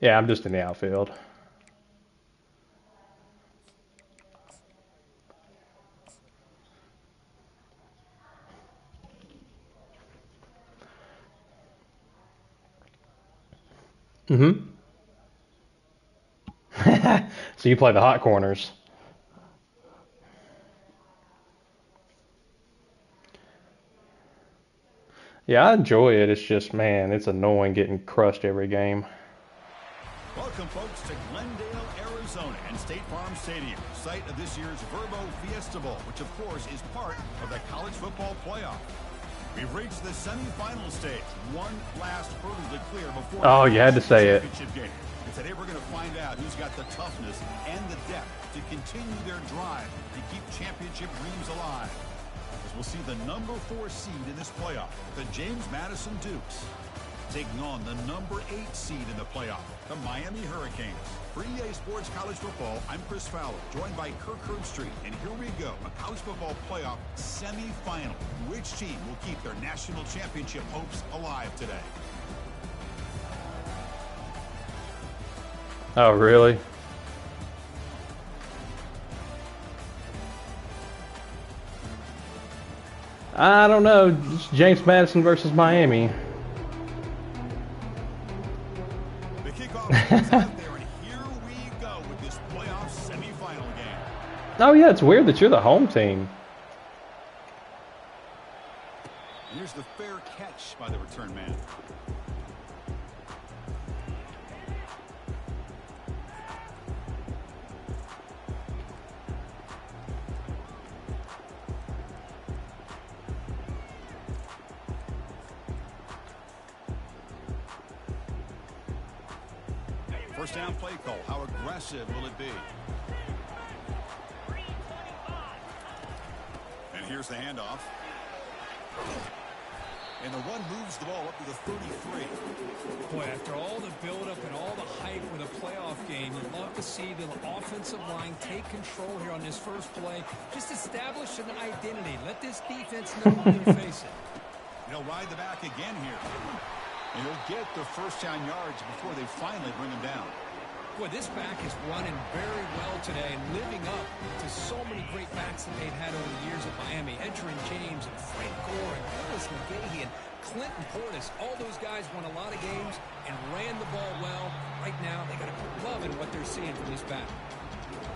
Yeah, I'm just in the outfield. Mm-hmm. So you play the hot corners. Yeah, I enjoy it. It's just, man, it's annoying getting crushed every game. Welcome, folks, to Glendale, Arizona, and State Farm Stadium, site of this year's Verbo Fiesta Bowl, which, of course, is part of the college football playoff. We've reached the semifinal stage. One last hurdle to clear before Oh, you had to say it. championship game. And today we're going to find out who's got the toughness and the depth to continue their drive to keep championship dreams alive. As we'll see the number 4 seed in this playoff, the James Madison Dukes, taking on the number 8 seed in the playoff, the Miami Hurricanes. For EA Sports College Football, I'm Chris Fowler, joined by Kirk Herbstreit. And here we go, a college football playoff semifinal. Which team will keep their national championship hopes alive today? Oh, really? I don't know. It's James Madison versus Miami. The kickoff is out there, and here we go with this playoff semifinal game. Oh, yeah, it's weird that you're the home team. Here's the fair catch by the return man. First down play call. How aggressive will it be? And here's the handoff. And the run moves the ball up to the 33. Boy, after all the buildup and all the hype with a playoff game, you'd love to see the offensive line take control here on this first play. Just establish an identity. Let this defense know what they're facing. He'll ride the back again here. And he'll get the first down yards before they finally bring him down. Boy, this back is running very well today and living up to so many great backs that they've had over the years at Miami. Edgerrin James and Frank Gore and Ellis McGahee and Clinton Portis. All those guys won a lot of games and ran the ball well. Right now, they got to put love in what they're seeing from this back.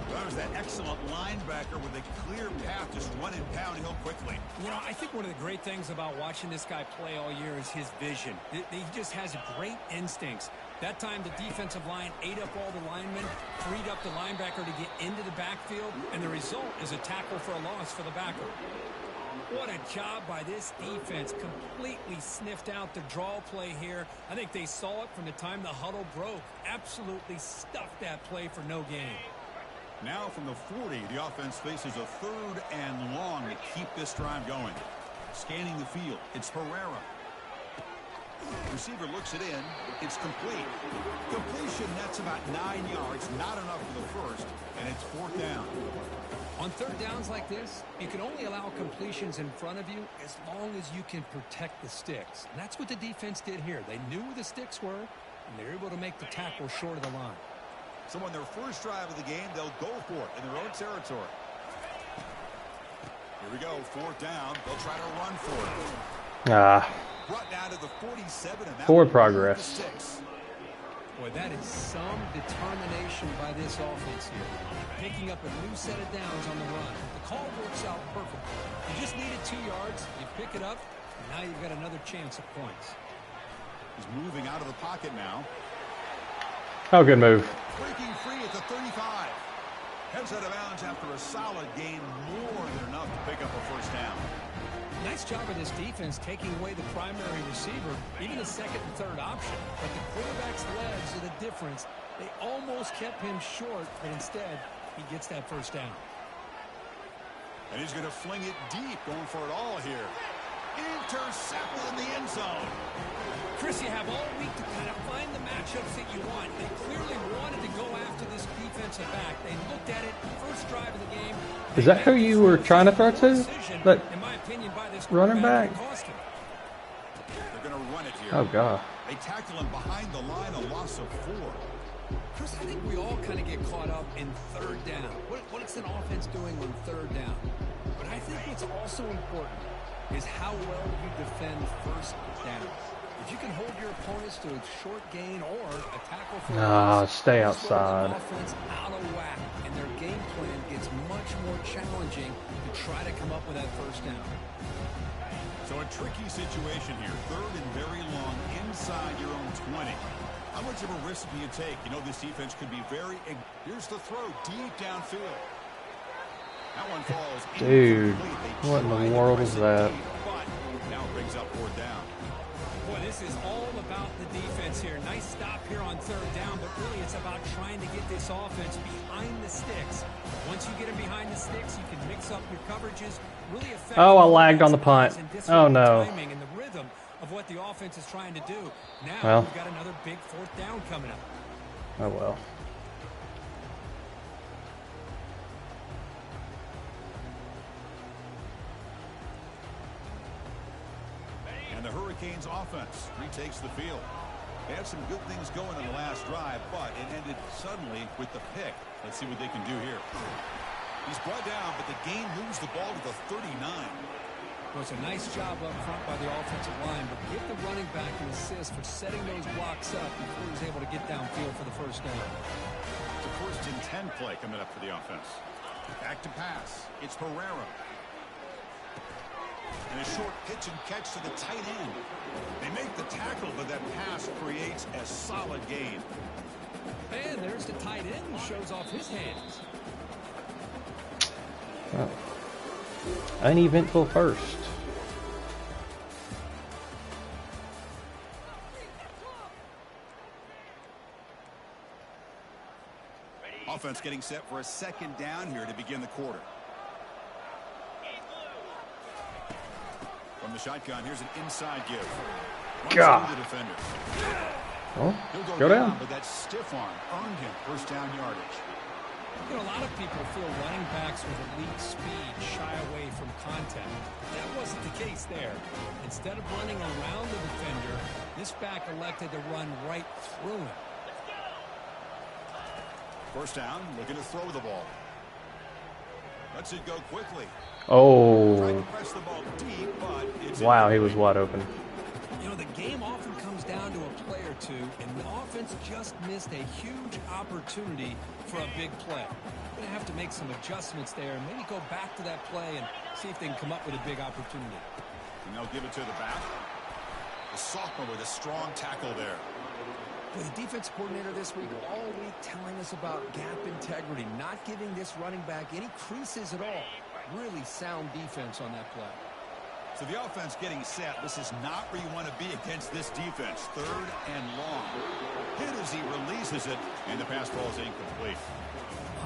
Well, there's that excellent linebacker with a clear path, just running downhill quickly. You know, I think one of the great things about watching this guy play all year is his vision. He just has great instincts. That time, the defensive line ate up all the linemen, freed up the linebacker to get into the backfield, and the result is a tackle for a loss for the backer. What a job by this defense. Completely sniffed out the draw play here. I think they saw it from the time the huddle broke. Absolutely stuffed that play for no gain. Now from the 40, the offense faces a 3rd and long to keep this drive going. Scanning the field, it's Herrera. Receiver looks it in. It's complete. Completion, that's about 9 yards. Not enough for the first, and it's 4th down. On third downs like this, you can only allow completions in front of you as long as you can protect the sticks. And that's what the defense did here. They knew where the sticks were, and they were able to make the tackle short of the line. So on their first drive of the game, they'll go for it in their own territory. Here we go, 4th down. They'll try to run for it. Brought down to the 47. And forward progress. Boy, that is some determination by this offense here. Picking up a new set of downs on the run. The call works out perfectly. You just needed 2 yards. You pick it up, and now you've got another chance at points. He's moving out of the pocket now. Oh, good move. Breaking free at the 35. Heads out of bounds after a solid gain, more than enough to pick up a first down. Nice job of this defense taking away the primary receiver, even the 2nd and 3rd option. But the quarterback's legs are the difference. They almost kept him short, but instead, he gets that first down. And he's going to fling it deep, going for it all here. Intercepted in the end zone. Chris, you have all week to kind of find the matchups that you want. They clearly wanted to go after this defensive back. They looked at it, first drive of the game. Is that who you were trying to throw to? But in my opinion, by this running back? They're going to run it here. Oh, God. They tackle him behind the line, a loss of 4. Chris, I think we all kind of get caught up in third down. What is an offense doing on third down? But I think what's also important is how well you defend first down. If you can hold your opponents to a short gain or a tackle for stay outside. Offense out of whack, and their game plan gets much more challenging to try to come up with that first down. So a tricky situation here. Third and very long inside your own 20. How much of a risk do you take? You know, this defense could be very... Here's the throw deep downfield. That one falls. Dude, what in the world is that? But now it brings up 4th down. Boy, this is all about the defense here. Nice stop here on third down, but really it's about trying to get this offense behind the sticks. Once you get them behind the sticks, you can mix up your coverages, really affect... Oh, I lagged on the punt. Oh, no. ...timing and the rhythm of what the offense is trying to do. Now we've got another big 4th down coming up. Oh, well. And the Hurricanes offense retakes the field. They had some good things going on the last drive, but it ended suddenly with the pick. Let's see what they can do here. He's brought down, but the game moves the ball to the 39. Well, it's a nice job up front by the offensive line, but give the running back an assist for setting those blocks up before he was able to get downfield for the first down. It's a 1st and 10 play coming up for the offense. Back to pass. It's Herrera. And a short pitch and catch to the tight end. They make the tackle, but that pass creates a solid gain. And there's the tight end who shows off his hands. Oh. Uneventful first. Offense getting set for a 2nd down here to begin the quarter. From the shotgun, here's an inside give. God. The defender. Oh, He'll go down. But that stiff arm earned him first down yardage. You know, a lot of people feel running backs with elite speed shy away from contact. That wasn't the case there. Instead of running around the defender, this back elected to run right through him. First down, looking to throw the ball. Lets it go quickly. Oh. Press the ball deep, but it's wow, he was wide open. You know, the game often comes down to a play or two, and the offense just missed a huge opportunity for a big play. Going to have to make some adjustments there and maybe go back to that play and see if they can come up with a big opportunity. And they'll give it to the back. The sophomore with a strong tackle there. With the defense coordinator this week all week telling us about gap integrity, not giving this running back any creases at all. Really sound defense on that play. So the offense getting set. This is not where you want to be against this defense. 3rd and long. Hit as he releases it, and the pass ball is incomplete.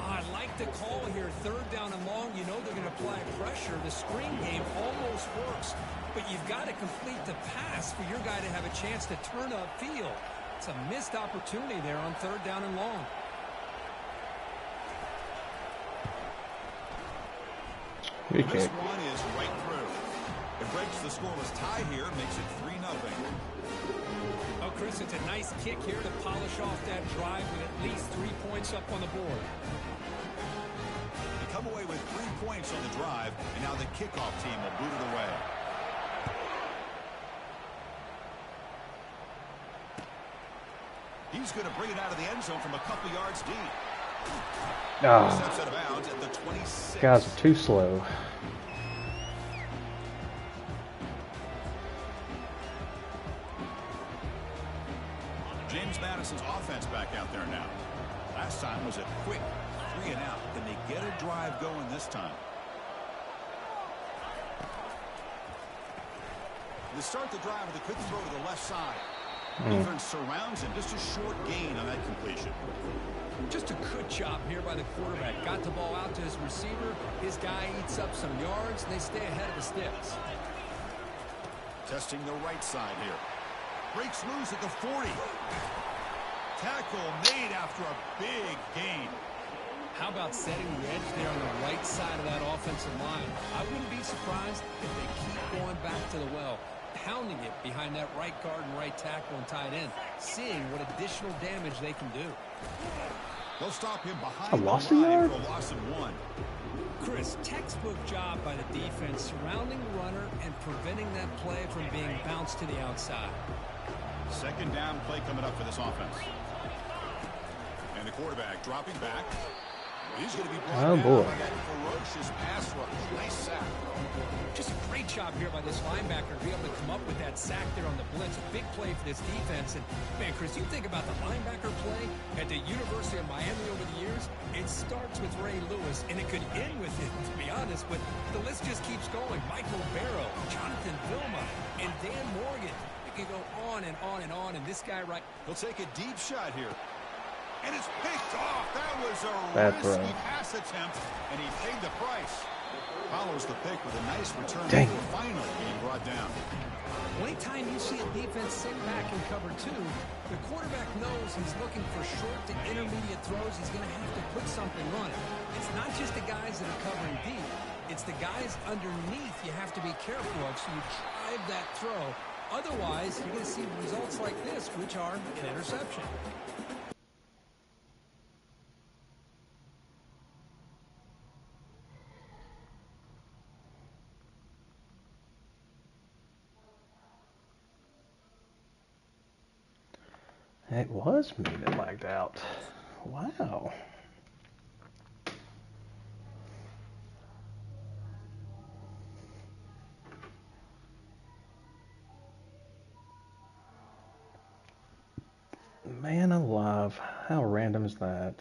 I like the call here. 3rd down and long. You know they're going to apply pressure. The screen game almost works, but you've got to complete the pass for your guy to have a chance to turn upfield. It's a missed opportunity there on 3rd down and long. This one is right through. It breaks the scoreless tie here, makes it 3-0. Oh, Chris, it's a nice kick here to polish off that drive with at least 3 points up on the board. They come away with 3 points on the drive, and now the kickoff team will boot it away. He's going to bring it out of the end zone from a couple yards deep. Steps out of bounds at the 26. Guys are too slow. James Madison's offense back out there now. Last time was a quick 3 and out. Can they get a drive going this time? They start the drive with a quick throw to the left side. Defense surrounds him. Just a short gain on that completion. Just a good job here by the quarterback. Got the ball out to his receiver. His guy eats up some yards, and they stay ahead of the sticks. Testing the right side here. Breaks loose at the 40. Tackle made after a big gain. How about setting the edge there on the right side of that offensive line? I wouldn't be surprised if they keep going back to the well. pounding it behind that right guard and right tackle and tight end, seeing what additional damage they can do. They'll stop him behind I the lost a line yard? for a loss of 1. Chris, textbook job by the defense surrounding the runner and preventing that play from being bounced to the outside. Second down play coming up for this offense. And the quarterback dropping back. He's going to be brought down by that ferocious pass rush. Nice sack. Just a great job here by this linebacker to be able to come up with that sack there on the blitz. A big play for this defense. And, man, Chris, you think about the linebacker play at the University of Miami over the years, it starts with Ray Lewis, and it could end with him, to be honest. But the list just keeps going. Michael Barrow, Jonathan Vilma, and Dan Morgan. It can go on and on and on. And this guy right... He'll take a deep shot here. And it's picked off. That was a risky pass attempt, and he paid the price. Follows the pick with a nice return. Finally being brought down. Anytime you see a defense sit back in cover 2, the quarterback knows he's looking for short to intermediate throws. He's going to have to put something on it. It's not just the guys that are covering deep. It's the guys underneath you have to be careful of, so you drive that throw. Otherwise, you're going to see results like this, which are an interception. It was me that lagged out. Wow. Man alive. How random is that?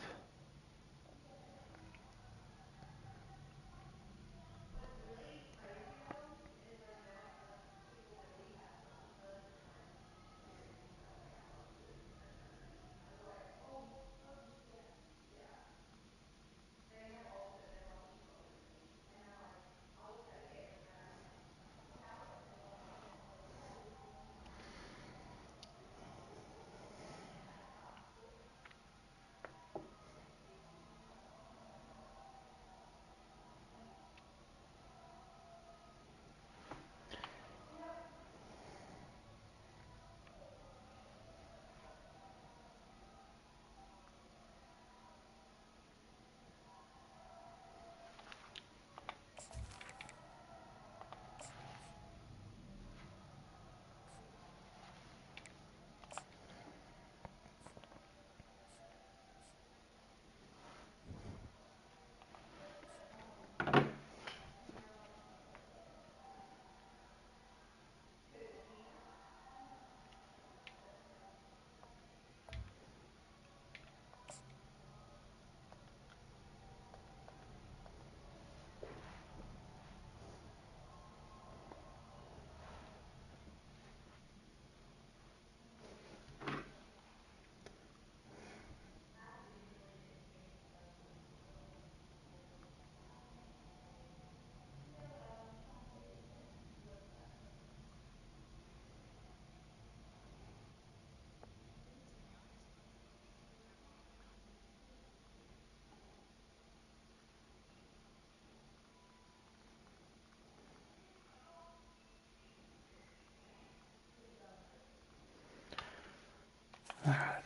All right.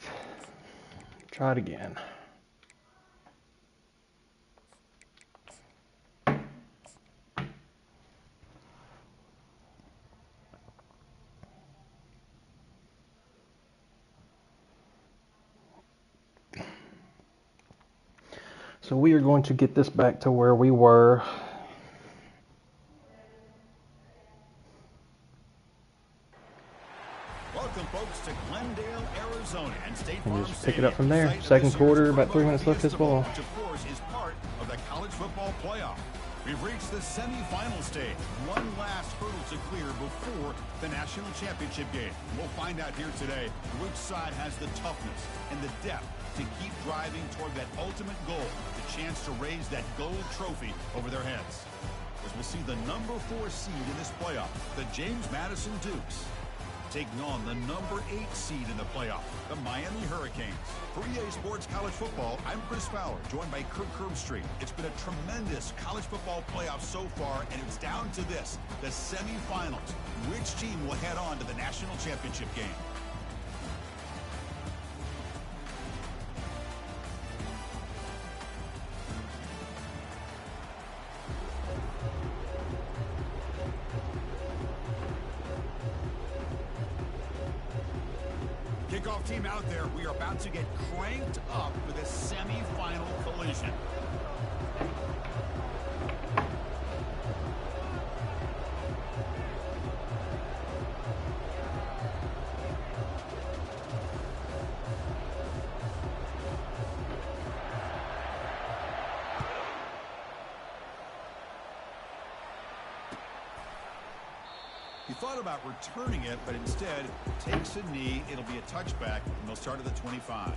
Try it again. So we are going to get this back to where we were. Welcome, folks, to Glendale, Arizona, and State And Farm just pick it up from Stadium, there. site of Second this quarter, year's about 3 Football minutes left this Fiesta Bowl, ball. which, of course, is part of the college football playoff. We've reached the semifinal stage. One last hurdle to clear before the national championship game. We'll find out here today which side has the toughness and the depth to keep driving toward that ultimate goal, the chance to raise that gold trophy over their heads. As we'll see the number 4 seed in this playoff, the James Madison Dukes, taking on the number 8 seed in the playoff, the Miami Hurricanes. For EA Sports College Football, I'm Chris Fowler, joined by Kirk Herbstreit. It's been a tremendous college football playoff so far, and it's down to this, the semifinals. Which team will head on to the national championship game? Kickoff team out there. We are about to get cranked up for this semifinal collision. He thought about returning it, but instead takes a knee. It'll be a touchback, and they'll start at the 25.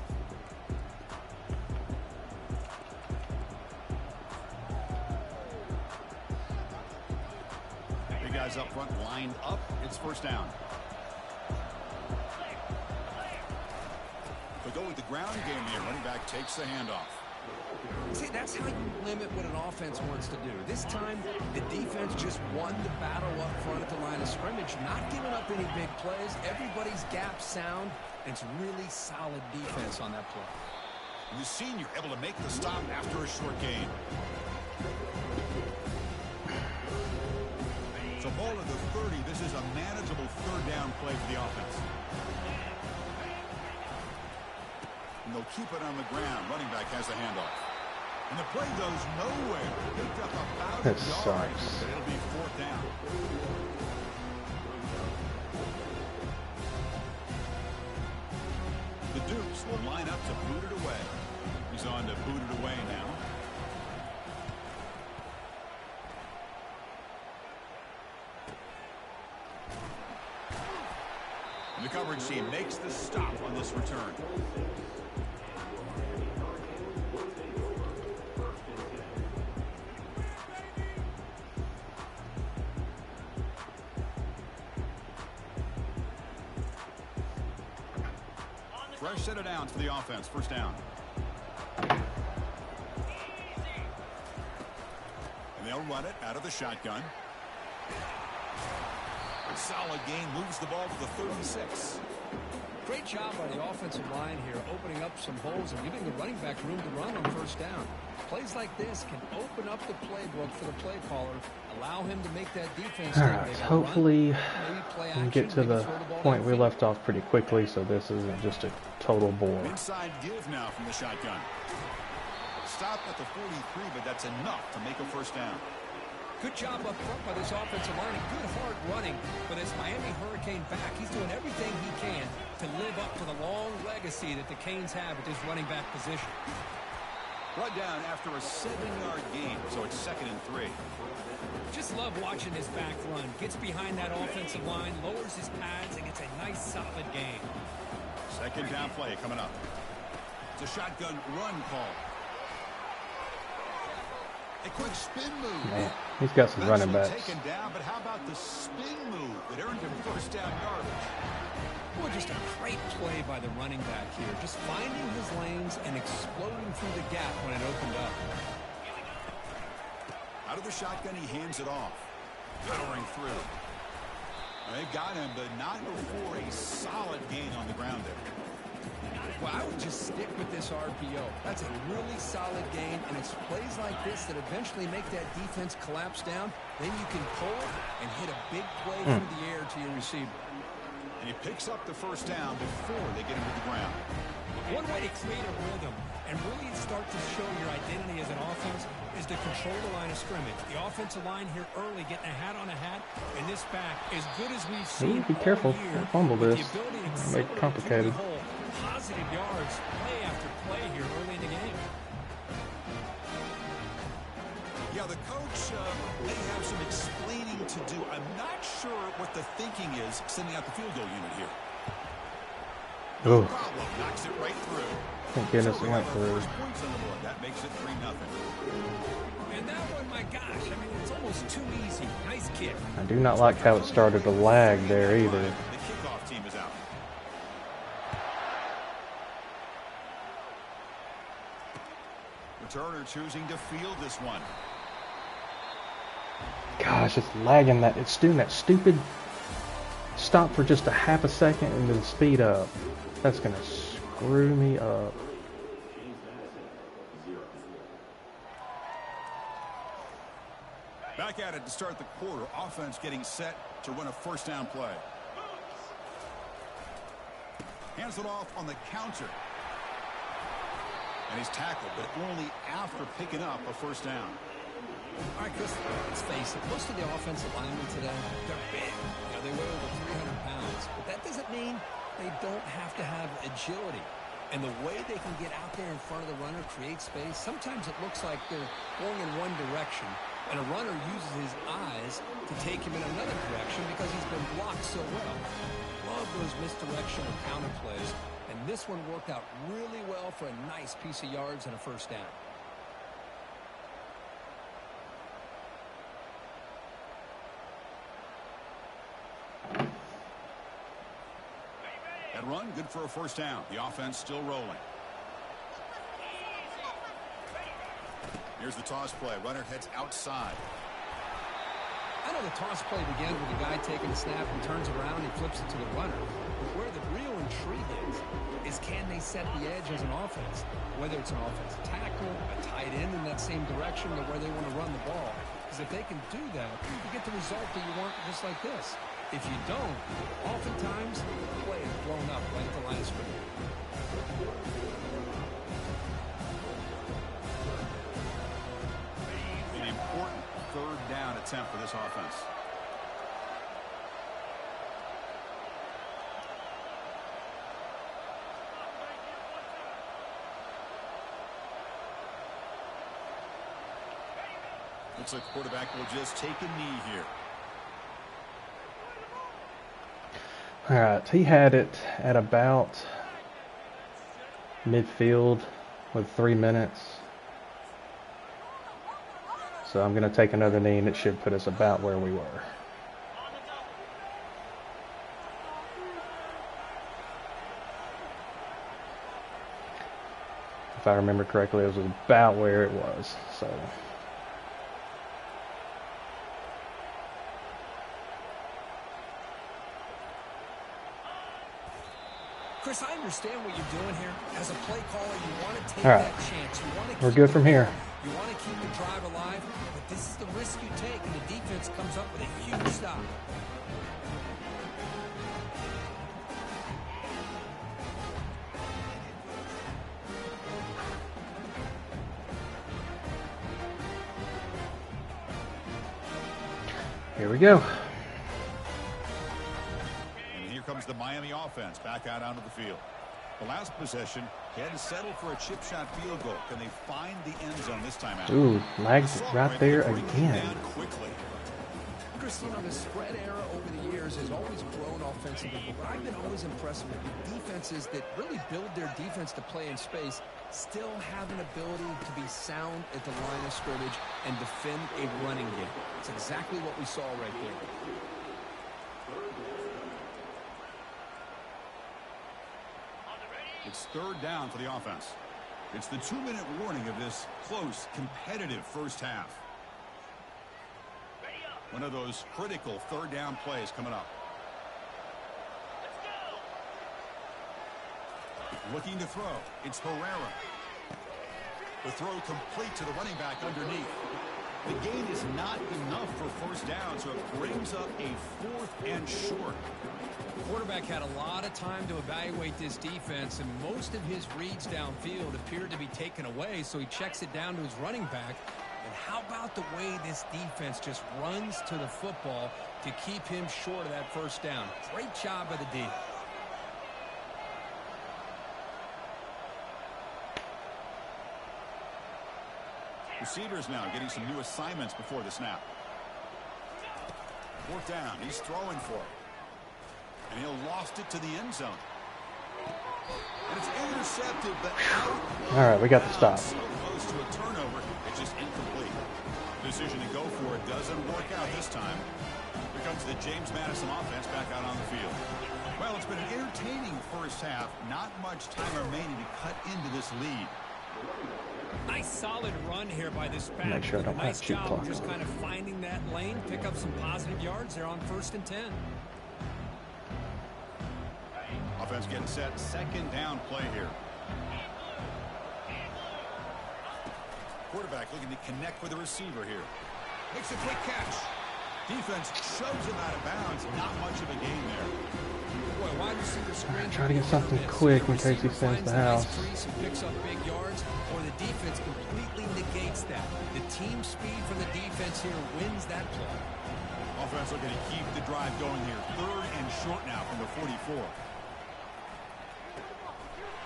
Big guys up front lined up. It's first down. They'll go with the ground game here. Running back takes the handoff. See, that's how you limit what an offense wants to do. This time, the defense just won the battle up front at the line of scrimmage, not giving up any big plays. Everybody's gap sound, and it's really solid defense on that play. The senior able to make the stop after a short gain. So ball at the 30. This is a manageable third down play for the offense. And they'll keep it on the ground. Running back has the handoff. And the play goes nowhere. Picked up about a yard, but it'll be fourth down. The Dukes will line up to boot it away. He's on to boot it away now. And the coverage team makes the stop on this return. Fresh set of downs for the offense. First down. And they'll run it out of the shotgun. Solid gain, moves the ball to the 36. Great job by the offensive line here, opening up some holes and giving the running back room to run on first down. Plays like this can open up the playbook for the play caller, allow him to make that defense. All right, hopefully we can get to the point we left off pretty quickly, so this isn't just a total bore. Inside give now from the shotgun. Stop at the 43, but that's enough to make a first down. Good job up front by this offensive line and good hard running for this Miami Hurricane back. He's doing everything he can to live up to the long legacy that the Canes have at this running back position. Brought down after a 7-yard gain, so it's 2nd and 3. Just love watching this back run. Gets behind that offensive line, lowers his pads, and gets a nice solid gain. Second down play coming up. It's a shotgun run call. A quick spin move. Man, he's got some running backs. Taken down, but how about the spin move that earned him first down yardage? Well, just a great play by the running back here. Just finding his lanes and exploding through the gap when it opened up. Out of the shotgun, he hands it off. Powering through. They've got him, but not before a solid gain on the ground there. Well, I would just stick with this RPO. That's a really solid gain, and it's plays like this that eventually make that defense collapse down. Then you can pull it and hit a big play through the air to your receiver. And he picks up the first down before they get him to the ground. One way to create a rhythm and really start to show your identity as an offense is to control the line of scrimmage. The offensive line here early getting a hat on a hat, and this back, as good as we've seen Be careful. all year, Don't fumble with this. the ability to Make it complicated. positive yards, play after play here early in the game. Yeah, the coach may have some explaining to do. I'm not sure what the thinking is sending out the field goal unit here. No problem. Knocks it right through. Thank goodness it went through. First points on the board. That makes it 3-0. And that one, my gosh, I mean, it's almost too easy. Nice kick. I do not like how it started to lag there either. The kickoff team Returner choosing to field this one. Gosh, it's lagging. It's doing that stupid stop for just a half a second and then speed up. That's gonna screw me up. Back at it to start the quarter. Offense getting set to run a first down play. Hands it off on the counter. And he's tackled, but only after picking up a first down. All right, Chris, let's face it. Most of the offensive linemen today, they're big. They weigh over 300 pounds. But that doesn't mean they don't have to have agility. And the way they can get out there in front of the runner, create space, sometimes it looks like they're going in one direction, and a runner uses his eyes to take him in another direction because he's been blocked so well. Love those misdirection or counter plays, and this one worked out really well for a nice piece of yards and a first down. That run, good for a first down. The offense still rolling. Here's the toss play. Runner heads outside. I know the toss play begins with the guy taking the snap and turns around and flips it to the runner. But where the real intrigue is can they set the edge as an offense? Whether it's an offensive tackle, a tight end in that same direction to where they want to run the ball. Because if they can do that, you get the result that you want just like this. If you don't, oftentimes the play is blown up right at the line of scrimmage. An important third down attempt for this offense. Looks like the quarterback will just take a knee here. All right, he had it at about midfield with 3 minutes. So I'm going to take another knee, and it should put us about where we were. If I remember correctly, it was about where it was. So. Chris, I understand what you're doing here. As a play caller, you want to take right. that chance. You want to We're good from here. You want to keep the drive alive, but this is the risk you take, and the defense comes up with a huge stop. Here we go. Comes the Miami offense back out onto the field. The last possession, he had to settle for a chip shot field goal. Can they find the end zone this time out? Ooh, lags right there again. Chris, you know, the spread era over the years has always grown offensively, but what I've been always impressed with the defenses that really build their defense to play in space still have an ability to be sound at the line of scrimmage and defend a running game. It's exactly what we saw right there. It's third down for the offense. It's the 2-minute warning of this close, competitive first half. One of those critical third down plays coming up. Looking to throw. It's Herrera. The throw complete to the running back underneath. The gain is not enough for first down, so it brings up a 4th and short. The quarterback had a lot of time to evaluate this defense, and most of his reads downfield appeared to be taken away, so he checks it down to his running back. And how about the way this defense just runs to the football to keep him short of that first down? Great job by the D. Receivers now getting some new assignments before the snap. 4th down. He's throwing for it. And he'll lost it to the end zone. And it's intercepted, but out. All right, we got the stop. So close to a turnover, it's just incomplete. Decision to go for it doesn't work out this time. Here comes the James Madison offense back out on the field. Well, it's been an entertaining first half. Not much time remaining to cut into this lead. Nice solid run here by this back. Make sure I don't have Nice cheap job clock just on. kind of finding that lane, pick up some positive yards there on 1st and 10. Offense getting set. 2nd down play here. Quarterback looking to connect with the receiver here. Makes a quick catch. Defense shoves him out of bounds. Not much of a gain there. Boy, wide receiver screen. Try to get something quick in case he sends the house. Picks up big yards, or the defense completely negates that. The team speed from the defense here wins that play. Offense looking to keep the drive going here. 3rd and short now from the 44.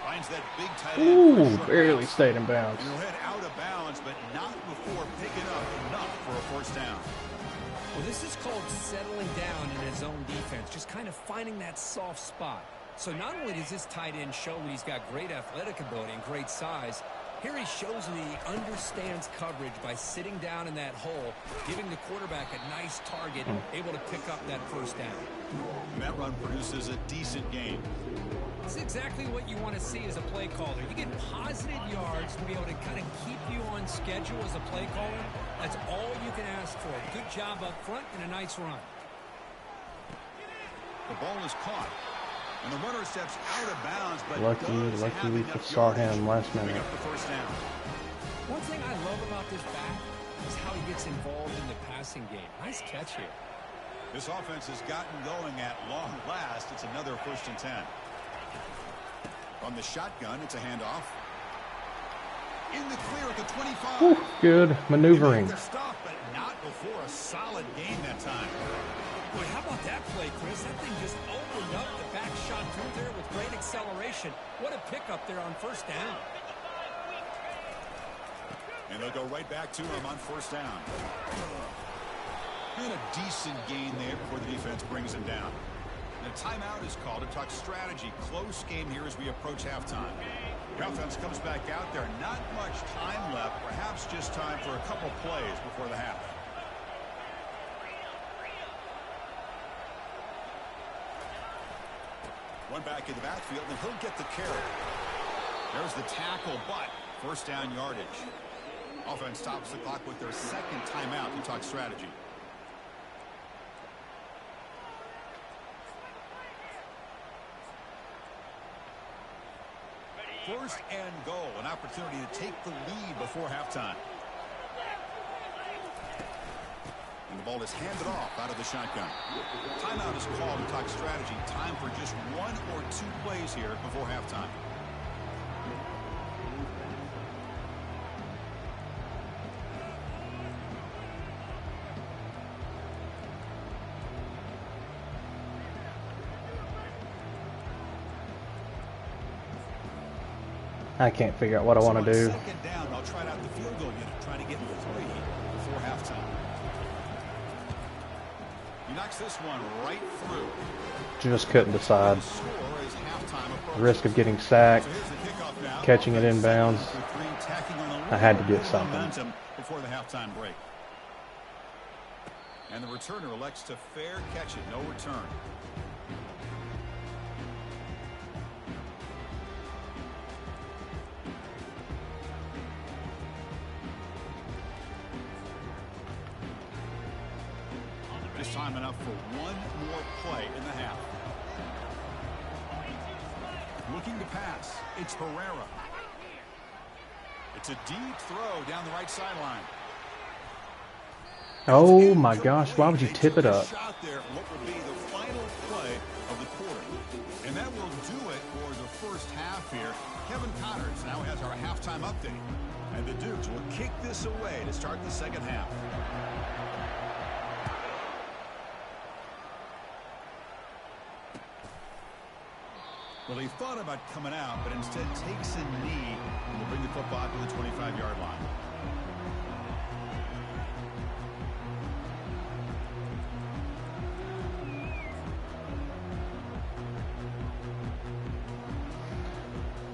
Finds that big tight end. Ooh, barely stayed in bounds. And he'll head out of bounds, but not before picking up enough for a 1st down. Well, this is called settling down in his own defense, just kind of finding that soft spot. So not only does this tight end show that he's got great athletic ability and great size, here he shows that he understands coverage by sitting down in that hole, giving the quarterback a nice target, able to pick up that 1st down. And that run produces a decent gain. It's exactly what you want to see as a play caller. You get positive yards to be able to kind of keep you on schedule as a play caller. That's all you can ask for. Good job up front and a nice run. The ball is caught. And the runner steps out of bounds, but Lucky we saw him last minute. Up the 1st down. One thing I love about this back is how he gets involved in the passing game. Nice catch here. This offense has gotten going at long last. It's another 1st and 10. On the shotgun, it's a handoff. In the clear at the 25. Ooh, good maneuvering. The stop, but not before a solid gain that time. Boy, how about that play, Chris? That thing just opened up the back shot through there with great acceleration. What a pickup there on 1st down. And they'll go right back to him on 1st down. And a decent gain there before the defense brings him down. And a timeout is called to talk strategy. Close game here as we approach halftime. The offense comes back out there. Not much time left. Perhaps just time for a couple plays before the half. One back in the backfield, and he'll get the carry. There's the tackle, but 1st down yardage. Offense stops the clock with their 2nd timeout to talk strategy. First and goal, an opportunity to take the lead before halftime. And the ball is handed off out of the shotgun. Timeout is called to talk strategy. Time for just 1 or 2 plays here before halftime. I can't figure out what I want to do. 2nd down, they'll try out the field goal unit, trying to get 3 before halftime. He knocks this one right through. Just couldn't decide. The score is halftime approaching. Risk of getting sacked, So here's the kickoff now. catching it inbounds. Tacking on a I had to little get something. momentum before the halftime break. And the returner elects to fair catch it. No return. Just time enough for 1 more play in the half. Looking to pass. It's Herrera. It's a deep throw down the right sideline. Oh my gosh, why would you tip it up? Shot there, what will be the final play of the quarter. And that will do it for the first half here. Kevin Connors now has our halftime update. And the Dukes will kick this away to start the 2nd half. Well, he thought about coming out, but instead takes a knee and will bring the football to the 25-yard line.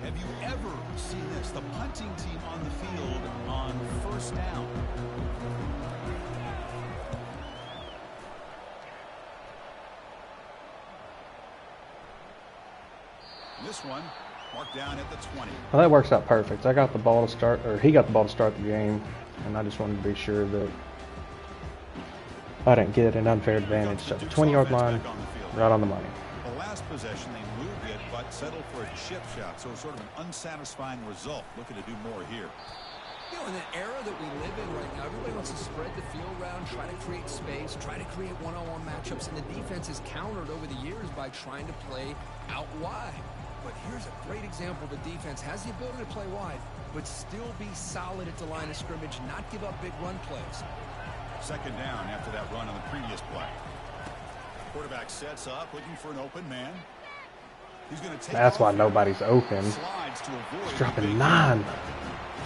Have you ever seen this? The punting team on the field on 1st down. This one Marked down at the 20. Well, that works out perfect. I got the ball to start, or he got the ball to start the game, and I just wanted to be sure that I didn't get an unfair advantage. So the 20-yard line, right on the money. The last possession, they moved it, but settled for a chip shot. So sort of an unsatisfying result. Looking to do more here. You know, in the era that we live in right now, everybody wants to spread the field around, try to create space, try to create one-on-one matchups, and the defense is countered over the years by trying to play out wide. But here's a great example. The defense has the ability to play wide, but still be solid at the line of scrimmage, not give up big run plays. Second down after that run on the previous play. Quarterback sets up, looking for an open man. He's going to take. That's why nobody's open. Slides to avoid. He's dropping 9.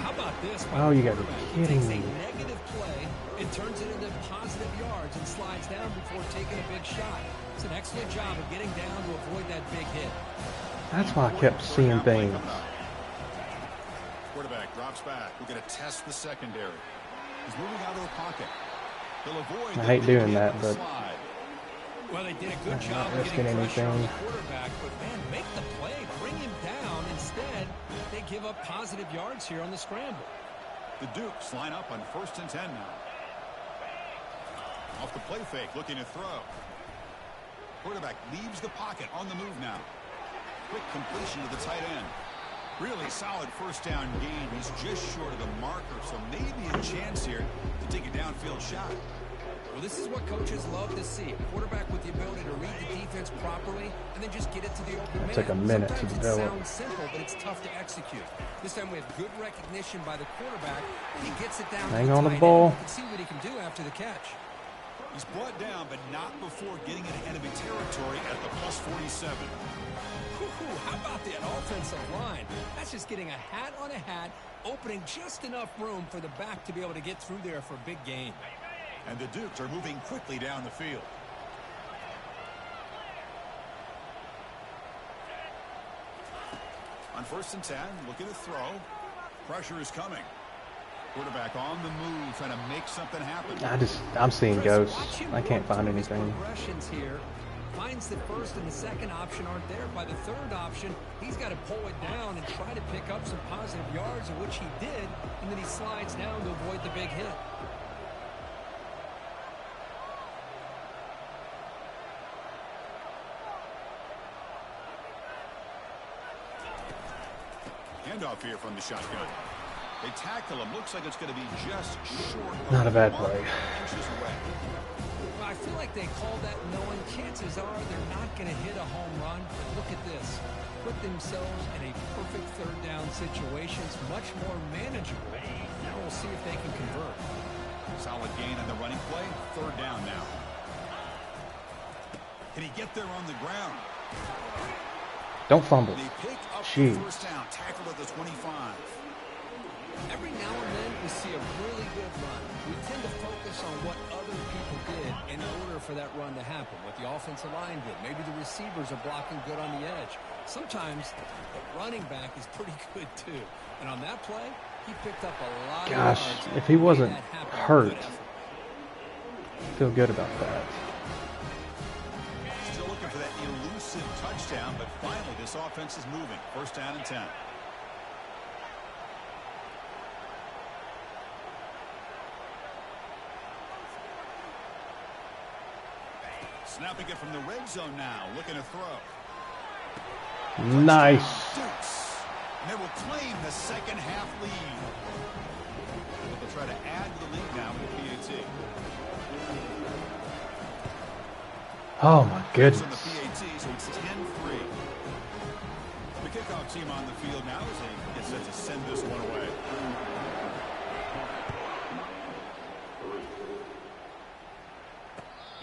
How about this? Oh, you gotta be kidding me. He takes a negative play and turns it into positive yards and slides down before taking a big shot. It's an excellent job of getting down to avoid that big hit. That's why I kept seeing things. Quarterback drops back. We're going to test the secondary. He's moving out of the pocket. He'll avoid. I hate doing that, but well, they did a good job not of getting pressure on anything. the quarterback, but man, make the play, bring him down. Instead, they give up positive yards here on the scramble. The Dukes line up on 1st and 10 now. Off the play fake, looking to throw. Quarterback leaves the pocket, on the move now. Quick completion to the tight end. Really solid first down gain. He's just short of the marker, so maybe a chance here to take a downfield shot. Well, this is what coaches love to see. A quarterback with the ability to read the defense properly and then just get it to the open man. It took a minute to develop. It sounds simple, but it's tough to execute. This time we have good recognition by the quarterback, and he gets it down. Hang on the ball. You can see what he can do after the catch. He's brought down, but not before getting into enemy territory at the plus 47. How about that offensive line? That's just getting a hat on a hat, opening just enough room for the back to be able to get through there for a big gain. And the Dukes are moving quickly down the field. On 1st and 10, looking to throw. Pressure is coming. Quarterback on the move, trying to make something happen. I'm seeing ghosts. I can't find anything. Progressions here. Finds the first and the second option aren't there. By the third option, he's got to pull it down and try to pick up some positive yards, of which he did, and then he slides down to avoid the big hit. Handoff here from the shotgun. They tackle him. Looks like it's going to be just short. Not a bad play. Inches away. Well, I feel like they call that knowing chances are they're not going to hit a home run. But look at this. Put themselves in a perfect third down situation. It's much more manageable. Now we'll see if they can convert. Solid gain on the running play. 3rd down now. Can he get there on the ground? Don't fumble. They pick up Jeez. the first down. Tackled at the 25. Every now and then we see a really good run. We tend to focus on what other people did in order for that run to happen. What the offensive line did. Maybe the receivers are blocking good on the edge. Sometimes the running back is pretty good too. And on that play, he picked up a lot of yards. Gosh, if he wasn't hurt, I feel good about that. Still looking for that elusive touchdown, but finally this offense is moving. 1st down and 10. Snapping it from the red zone now, looking to throw. Nice. Dukes. And they will claim the second half lead. They'll try to add to the lead now with the PAT. Oh my goodness. On the PAT, so it's 10-3. The kickoff team on the field now as they get set to send this one away.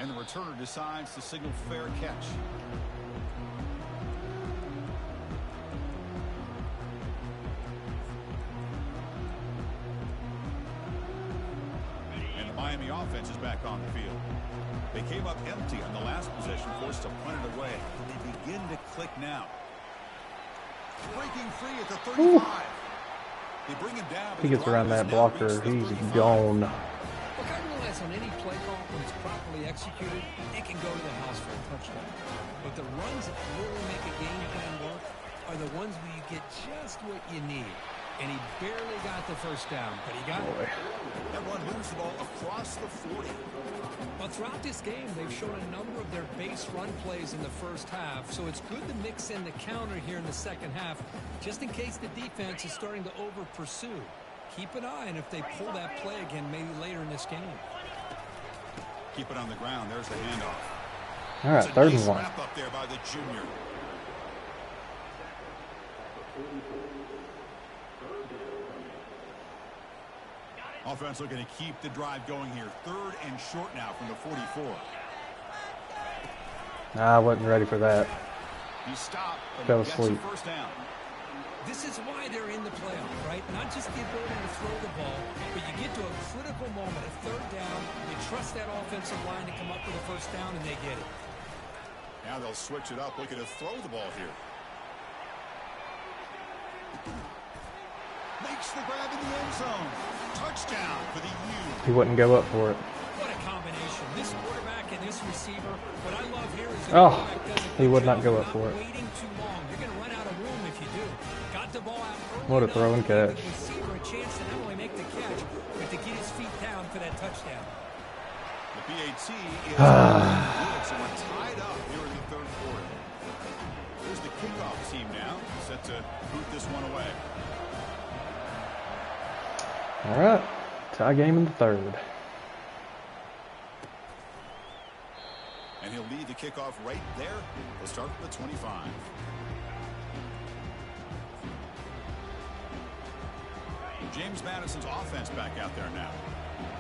And the returner decides to signal fair catch. And the Miami offense is back on the field. They came up empty on the last possession, forced to punt it away. They begin to click now. Breaking free at the 35. Ooh. They bring him down. He gets around that blocker, he's gone. Look, I realize on any play call, when it's properly executed, it can go to the house for a touchdown. But the runs that really make a game plan work are are the ones where you get just what you need. And he barely got the first down, but he got it. That one moves the ball across the 40. Well, throughout this game, they've shown a number of their base run plays in the first half, so it's good to mix in the counter here in the second half, just in case the defense is starting to over-pursue. Keep an eye on if they pull that play again maybe later in this game. Keep it on the ground. There's the handoff. All right, third and 1. Wrap up there by the junior. Offense looking to keep the drive going here. 3rd and short now from the 44. I wasn't ready for that. He stopped, but Fell he gets asleep. the first down. This is why they're in the playoff, right? Not just the ability to throw the ball, but you get to a critical moment, a 3rd down. They trust that offensive line to come up with a first down, and they get it. Now they'll switch it up, looking to throw the ball here. Makes the grab in the end zone. Touchdown for the U. He wouldn't go up for it. What a combination. This quarterback and this receiver. What I love here is Oh, he would not go up for it. Waiting too long. You're going to run out of room if you do. Got the ball out early. What a throw and catch. The receiver a chance to not only make the catch, but to get his feet down for that touchdown. The PAT is good, so we're tied up here in the 3rd quarter. Here's the kickoff team now, set to boot this one away. All right, tie game in the 3rd. And he'll lead the kickoff right there. We'll start with the 25. James Madison's offense back out there now.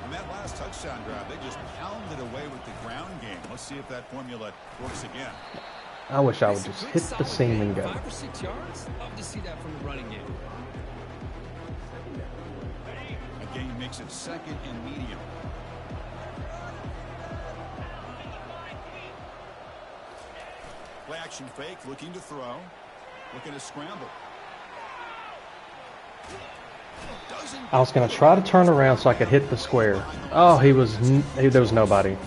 On that last touchdown drive, they just pounded away with the ground game. Let's see if that formula works again. I wish I would just hit the seam and go. 5 or 6 yards. Love to see that from the running game. Again, makes it 2nd and medium. Play action fake, looking to throw. Looking to scramble. I was going to try to turn around so I could hit the square. Oh, there was nobody.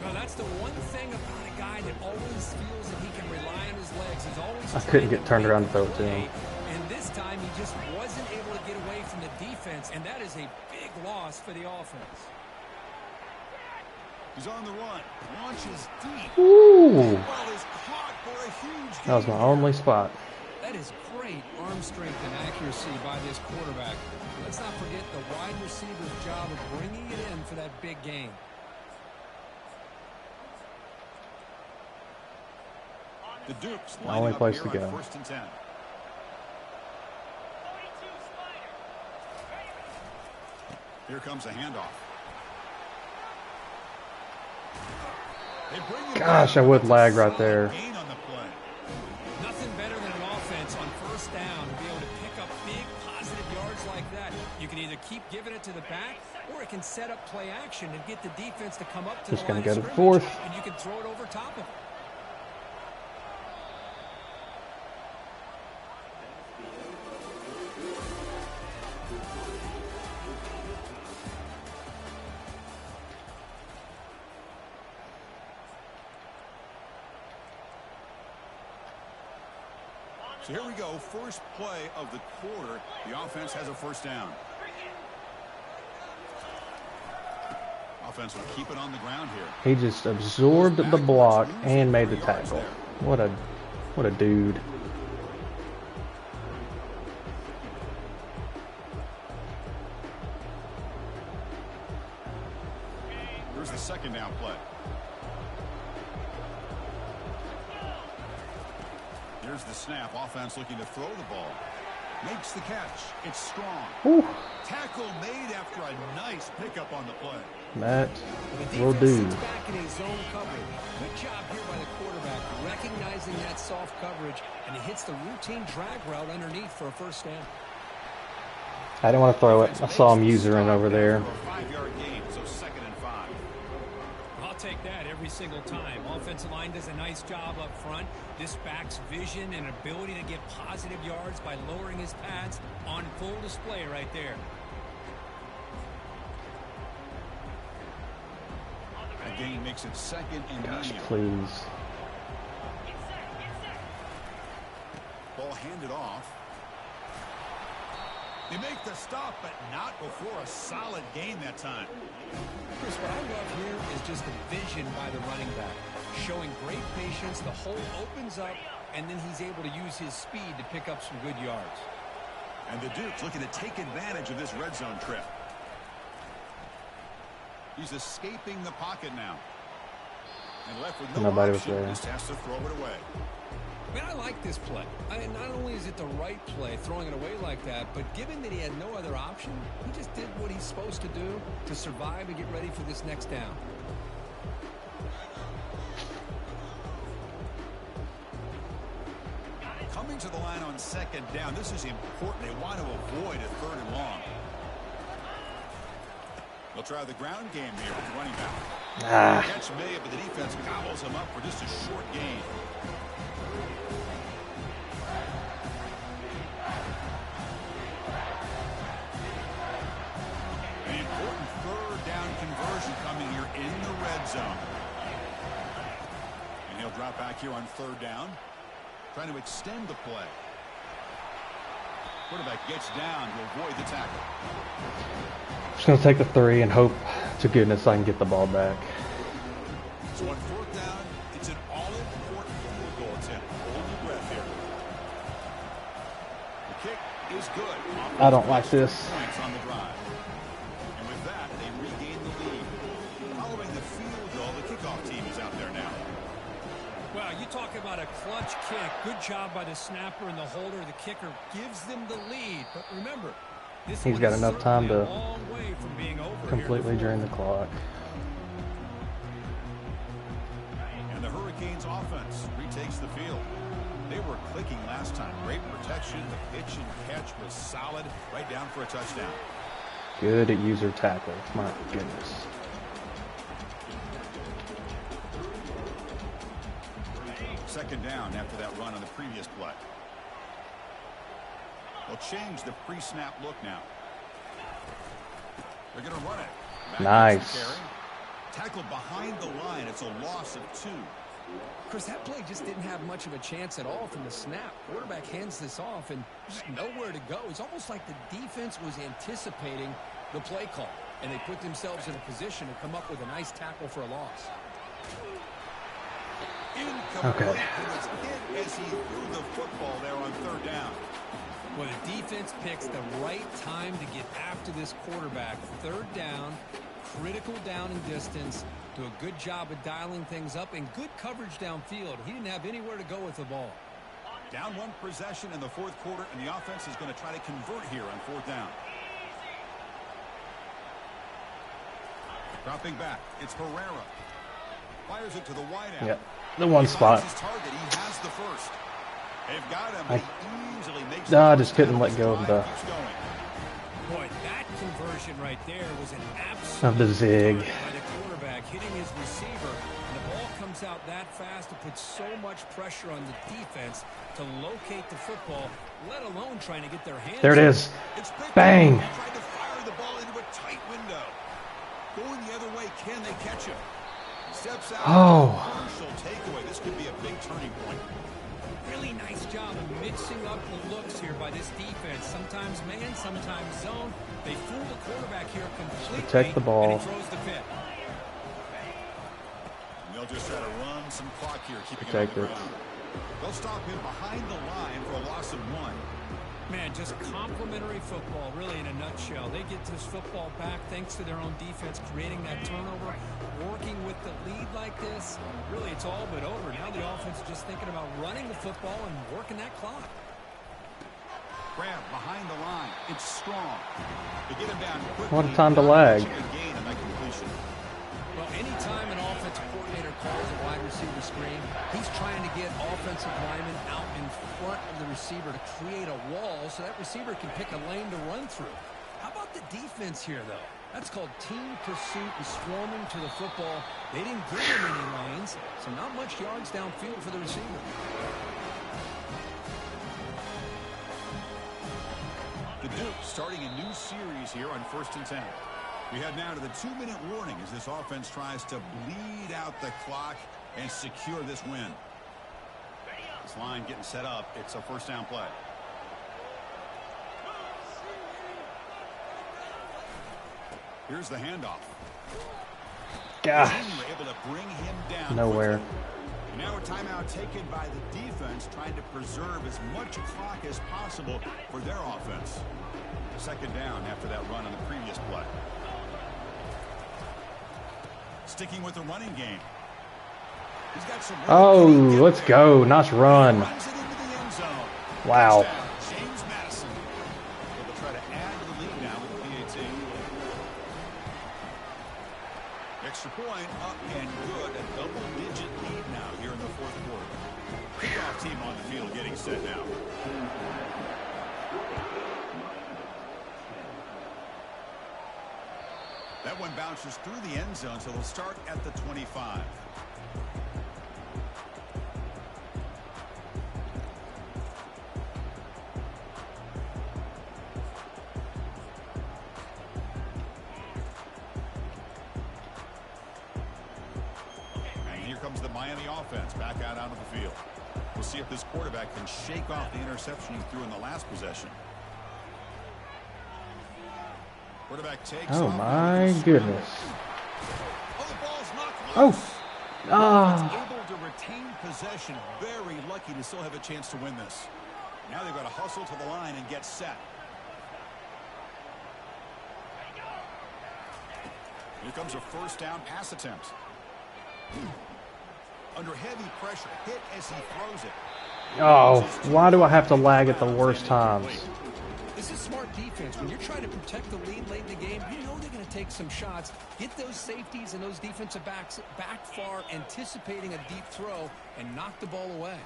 Well, that's the one thing about a guy that always feels that he can rely on his legs. He's always I couldn't get turned around to throw it to him. And this time he just wasn't able to get away from the defense, and that is a big loss for the offense. He's on the run. Launches deep. Ooh. Ball is caught for a huge gain. That was my only spot. That is great arm strength and accuracy by this quarterback. Let's not forget the wide receiver's job of bringing it in for that big gain. The Dukes The only place to lining go. up here on 1st and 10. Here comes a handoff. They bring it Gosh, I back. would lag right there. Gain on the play. Nothing better than an offense on 1st down to be able to pick up big positive yards like that. You can either keep giving it to the back, or it can set up play action and get the defense to come up to Just the line gonna of go to scrimmage, 4th. and you can throw it over top of it. So here we go. First play of the quarter. The offense has a 1st down. Offense will keep it on the ground here. He just absorbed the block and made the tackle. What a dude. Here's the 2nd down play. Here's the snap. Offense looking to throw the ball. Makes the catch. It's strong. Whew. Tackle made after a nice pickup on the play. That The will defense do. sits back in his zone coverage. Good job here by the quarterback, recognizing that soft coverage, and he hits the routine drag route underneath for a 1st down. I didn't want to throw it. I saw him using over there. For a 5-yard gain, so 2nd and 5. I'll take that every single time. Offensive line does a nice job up front. This back's vision and ability to get positive yards by lowering his pads on full display right there. Again, makes it 2nd and Gosh, medium. please. Ball handed off. They make the stop, but not before a solid gain that time. Chris, what I love here is just the vision by the running back. Showing great patience, the hole opens up, and then he's able to use his speed to pick up some good yards. And the Duke's looking to take advantage of this red zone trip. He's escaping the pocket now. And left with no Nobody was option, there. just has to throw it away. Man, I like this play. Not only is it the right play, throwing it away like that, but given that he had no other option, he just did what he's supposed to do to survive and get ready for this next down. Coming to the line on second down, this is important. They want to avoid a 3rd and long. They'll try the ground game here with the running back. Catch made, but the defense gobbles him up for just a short gain. An important 3rd down conversion coming here in the red zone. And he'll drop back here on 3rd down. Trying to extend the play. Quarterback gets down to avoid the tackle. Just going to take the 3 and hope to goodness I can get the ball back. So on 4th down, it's an all-important field goal attempt. Hold your breath here. The kick is good. I don't like this. Points on the drive. And with that, they regain the lead. Following the field goal, the kickoff team is out there now. Well, you talk about a clutch kick. Good job by the snapper and the holder. The kicker gives them the lead. But remember, he's got enough time to completely drain the clock. And the Hurricanes offense retakes the field. They were clicking last time. Great protection. The pitch and catch was solid. Right down for a touchdown. Good at user tackle. My goodness. Second down after that run on the previous play. They'll change the pre-snap look now. They're going to run it. Back nice. Tackled behind the line. It's a loss of 2. Chris, that play just didn't have much of a chance at all from the snap. Quarterback hands this off and just nowhere to go. It's almost like the defense was anticipating the play call, and they put themselves in a position to come up with a nice tackle for a loss. Okay. He was hit as he threw the football there on 3rd down. Well, the defense picks the right time to get after this quarterback. 3rd down, critical down and distance. Do a good job of dialing things up and good coverage downfield. He didn't have anywhere to go with the ball. Down 1 possession in the 4th quarter, and the offense is going to try to convert here on 4th down. Dropping back, it's Herrera. Fires it to the wideout. Yep, the one spot. His target. He has the first. They've got him. He easily makes I just couldn't let go of the Boy, that conversion right there was an absolute of the zig. by the quarterback hitting his receiver, and the ball comes out that fast to put so much pressure on the defense to locate the football, let alone trying to get their hands. There it is. Bang. Tried to fire the ball into a tight window. Going the other way, can they catch him? Steps out. Oh. Crucial takeaway. This could be a big turning point. Really nice job of mixing up the looks here by this defense. Sometimes man, sometimes zone. They fool the quarterback here completely. Protect the ball. And he throws the pick. And they'll just try to run some clock here, keeping it Protect on it. the ground. They'll stop him behind the line for a loss of 1. Man, just complimentary football, really, in a nutshell. They get this football back thanks to their own defense, creating that turnover, working with the lead like this. Really, it's all but over. Now the offense is just thinking about running the football and working that clock. Grab behind the line. It's strong. They get him down quickly. What a time to lag. Gain on that completion. Well, anytime an offensive coordinator calls a wide receiver screen, he's trying to get offensive linemen out in front of the receiver to create a wall so that receiver can pick a lane to run through. How about the defense here, though? That's called team pursuit and swarming to the football. They didn't give him any lanes, so not much yards downfield for the receiver. The Duke starting a new series here on 1st and 10. We head now to the 2-minute warning as this offense tries to bleed out the clock and secure this win. As This line getting set up. It's a first down play. Here's the handoff. Gosh. Able to bring him down Nowhere. quickly. Now a timeout taken by the defense, trying to preserve as much clock as possible for their offense. Second down after that run on the previous play. Sticking with the running game. He's got some Oh, let's go. Nice run. runs it into the end zone. Wow. Touchdown, James Madison. They'll try to add to the lead now with the PAT. Extra point up and good. A double-digit lead now here in the fourth quarter. Kickoff team on the field getting set now. That one bounces through the end zone, so they'll start at the 25. And here comes the Miami offense back out onto the field. We'll see if this quarterback can shake off the interception he threw in the last possession. Quarterback takes Oh off. my goodness. Oh, the ball's knocked Oh. loose. Ah. Able to retain possession. Very lucky to still have a chance to win this. Now they've got to hustle to the line and get set. Here comes a first down pass attempt. Under heavy pressure, hit as he throws it. Oh, why do I have to lag at the worst times? This is smart defense. When you're trying to protect the lead late in the game, you know they're going to take some shots, get those safeties and those defensive backs back far, anticipating a deep throw, and knock the ball away.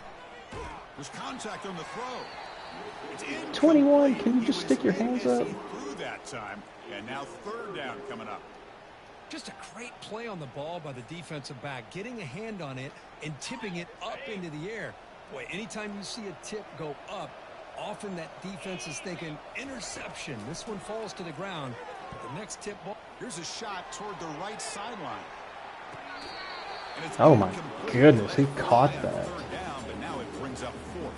There's contact on the throw. It's 21, can you just stick your hands up? Through that time, and now third down coming up. Just a great play on the ball by the defensive back, getting a hand on it and tipping it up into the air. Boy, anytime you see a tip go up, often that defense is thinking interception. This one falls to the ground. The next tip ball. Here's a shot toward the right sideline. Oh my goodness, he caught that. Third down, but now it brings up fourth.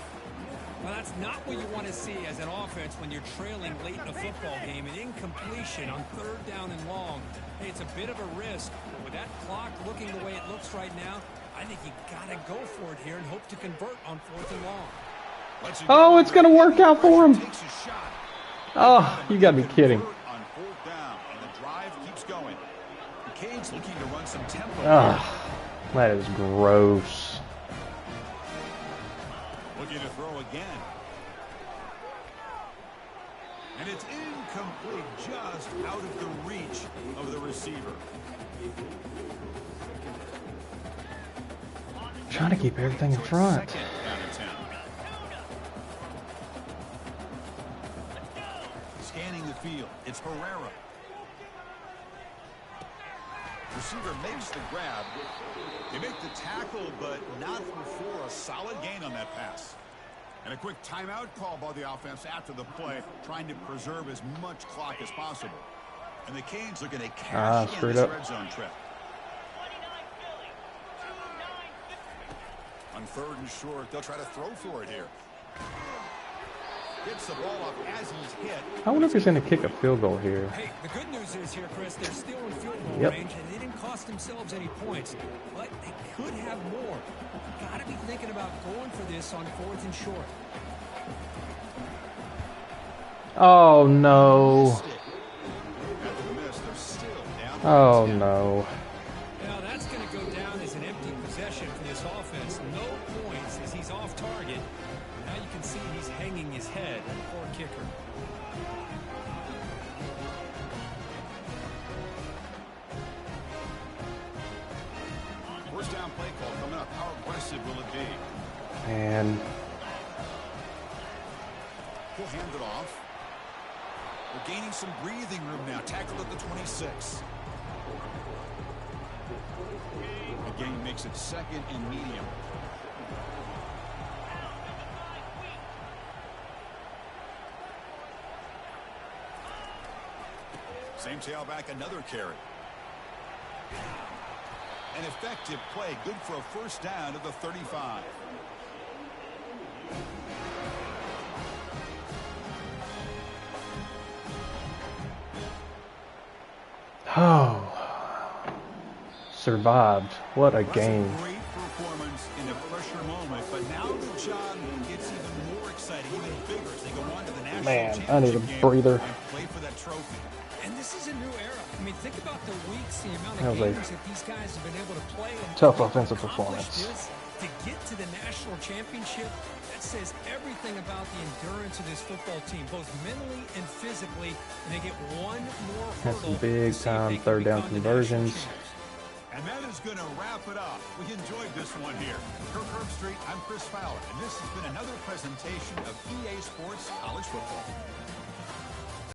Well, that's not what you want to see as an offense when you're trailing late in a football game. An incompletion on third down and long. Hey, it's a bit of a risk. But with that clock looking the way it looks right now, I think you got to go for it here and hope to convert on fourth and long. Oh, it's going to work out for him. Oh, you got to be kidding. On fourth down, and the drive keeps going. The Canes looking to run some tempo. Ah, that is gross. Looking to throw again. And it's incomplete, just out of the reach of the receiver. Trying to keep everything in front. Second down and 10. Scanning the field, it's Herrera. Receiver makes the grab. They make the tackle, but not before a solid gain on that pass. And a quick timeout call by the offense after the play, trying to preserve as much clock as possible. And the Canes looking to cash in this red zone trip. On third and short, they'll try to throw for it here. Gets the ball up as he's hit. I wonder if he's going to kick a field goal here. Hey, the good news is here, Chris, they're still in field goal range, and they didn't cost themselves any points, but they could have more. Got to be thinking about going for this on fourth and short. Oh, no. Oh, no. Now, that's going to go down as an empty possession for this offense. No points as he's off target. Now you can see he's hanging his head. Poor kicker. First down play call coming up. How aggressive will it be? And He'll hand it off. They're gaining some breathing room now. Tackled at the 26. The game makes it second and medium. Same tailback, another carry. An effective play, good for a first down at the 35. Oh, survived. What a game. That's a great performance in a pressure moment, but now the job gets even more exciting, even bigger as they go on to the national Man, I need a championship game breather. and play for that trophy. And this is a new era. I mean, think about the weeks, the amount That of was a games that these guys have been able to play. And tough they've offensive accomplished performance. this to get to the national championship. That says everything about the endurance of this football team, both mentally and physically. And they get one more Had hurdle. some big time third down conversions. And that is going to wrap it up. We enjoyed this one here. For Kirk Street, I'm Chris Fowler, and this has been another presentation of EA Sports College Football.